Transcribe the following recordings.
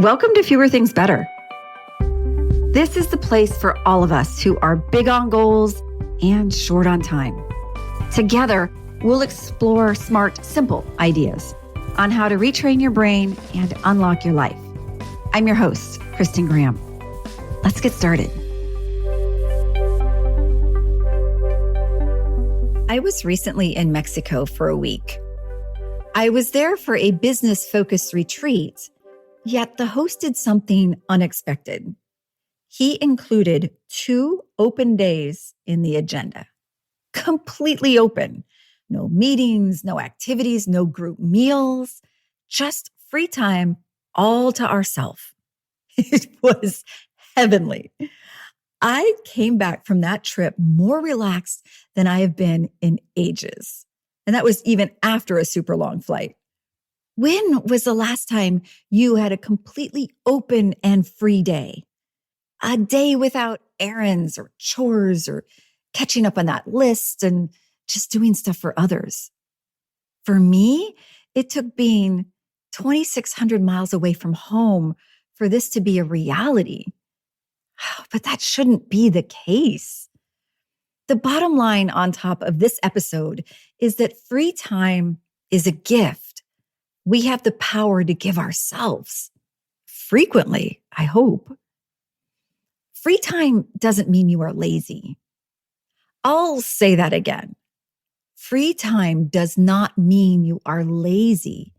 Welcome to Fewer Things Better. This is the place for all of us who are big on goals and short on time. Together, we'll explore smart, simple ideas on how to retrain your brain and unlock your life. I'm your host, Kristin Graham. Let's get started. I was recently in Mexico for a week. I was there for a business-focused retreat, yet the host did something unexpected. He included 2 open days in the agenda. Completely open. No meetings, no activities, no group meals, just free time all to ourselves. It was heavenly. I came back from that trip more relaxed than I have been in ages. And that was even after a super long flight. When was the last time you had a completely open and free day? A day without errands or chores or catching up on that list and just doing stuff for others. For me, it took being 2,600 miles away from home for this to be a reality. But that shouldn't be the case. The bottom line on top of this episode is that free time is a gift we have the power to give ourselves. Frequently, I hope. Free time doesn't mean you are lazy. I'll say that again. Free time does not mean you are lazy.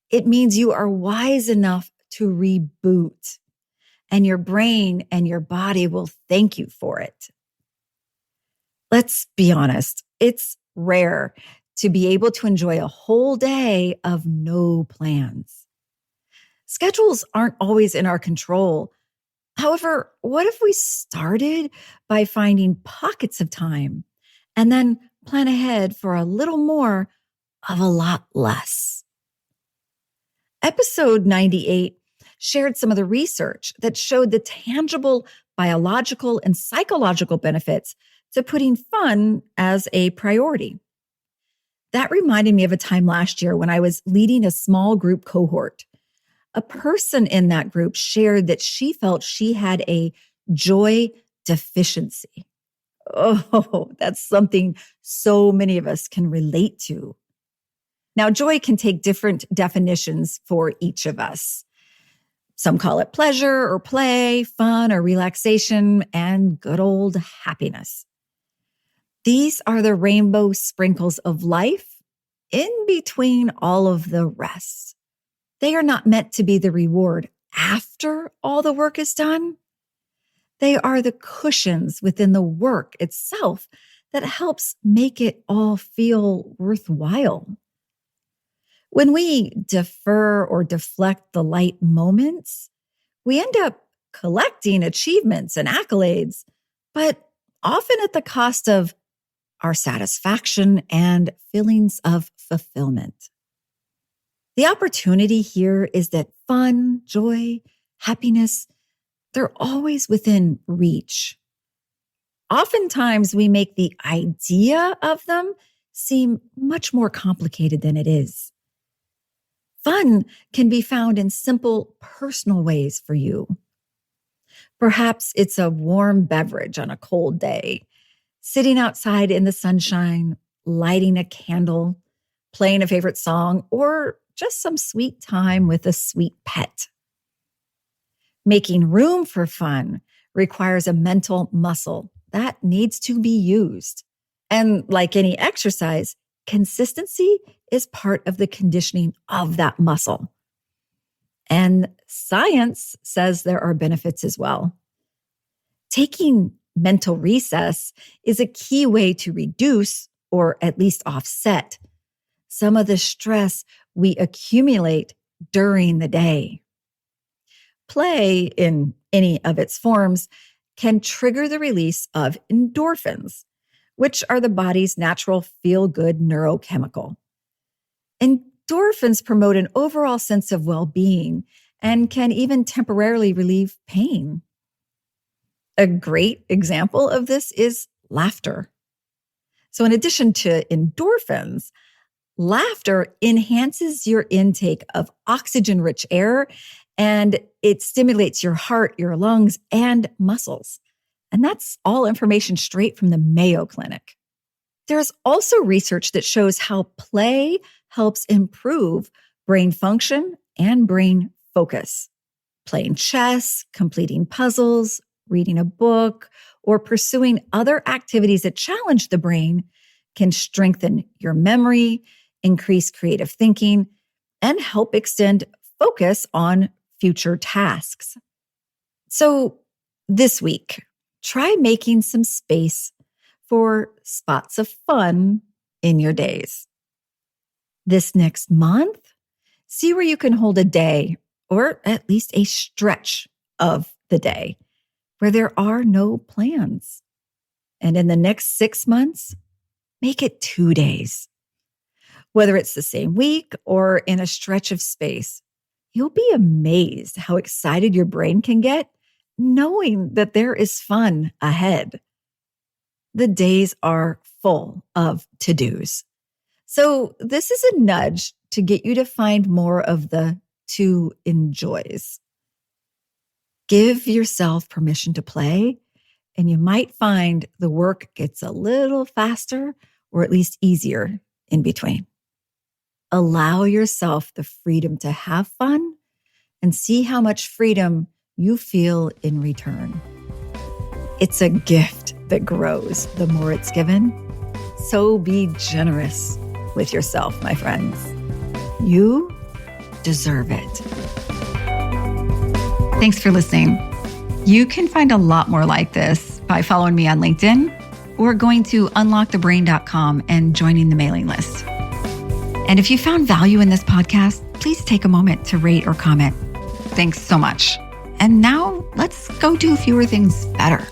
It means you are wise enough to reboot, and your brain and your body will thank you for it. Let's be honest, it's rare to be able to enjoy a whole day of no plans. Schedules aren't always in our control. However, what if we started by finding pockets of time and then plan ahead for a little more of a lot less? Episode 98 shared some of the research that showed the tangible biological and psychological benefits to putting fun as a priority. That reminded me of a time last year when I was leading a small group cohort. A person in that group shared that she felt she had a joy deficiency. Oh, that's something so many of us can relate to. Now, joy can take different definitions for each of us. Some call it pleasure or play, fun or relaxation, and good old happiness. These are the rainbow sprinkles of life in between all of the rest. They are not meant to be the reward after all the work is done. They are the cushions within the work itself that helps make it all feel worthwhile. When we defer or deflect the light moments, we end up collecting achievements and accolades, but often at the cost of our satisfaction and feelings of fulfillment. The opportunity here is that fun, joy, happiness, they're always within reach. Oftentimes, we make the idea of them seem much more complicated than it is. Fun can be found in simple, personal ways for you. Perhaps it's a warm beverage on a cold day, sitting outside in the sunshine, lighting a candle, playing a favorite song, or just some sweet time with a sweet pet. Making room for fun requires a mental muscle that needs to be used. And like any exercise, consistency is part of the conditioning of that muscle. And science says there are benefits as well. Taking mental recess is a key way to reduce, or at least offset, some of the stress we accumulate during the day. Play, in any of its forms, can trigger the release of endorphins, which are the body's natural feel-good neurochemical. Endorphins promote an overall sense of well-being and can even temporarily relieve pain. A great example of this is laughter. So in addition to endorphins, laughter enhances your intake of oxygen-rich air and it stimulates your heart, your lungs, and muscles. And that's all information straight from the Mayo Clinic. There's also research that shows how play helps improve brain function and brain focus. Playing chess, completing puzzles, reading a book, or pursuing other activities that challenge the brain can strengthen your memory, increase creative thinking, and help extend focus on future tasks. So this week, try making some space for spots of fun in your days. This next month, see where you can hold a day, or at least a stretch of the day, where there are no plans. And in the next 6 months, make it 2 days. Whether it's the same week or in a stretch of space, you'll be amazed how excited your brain can get knowing that there is fun ahead. The days are full of to-dos. So this is a nudge to get you to find more of the to enjoys. Give yourself permission to play, and you might find the work gets a little faster or at least easier in between. Allow yourself the freedom to have fun and see how much freedom you feel in return. It's a gift that grows the more it's given. So be generous with yourself, my friends. You deserve it. Thanks for listening. You can find a lot more like this by following me on LinkedIn or going to unlockthebrain.com and joining the mailing list. And if you found value in this podcast, please take a moment to rate or comment. Thanks so much. And now let's go do fewer things better.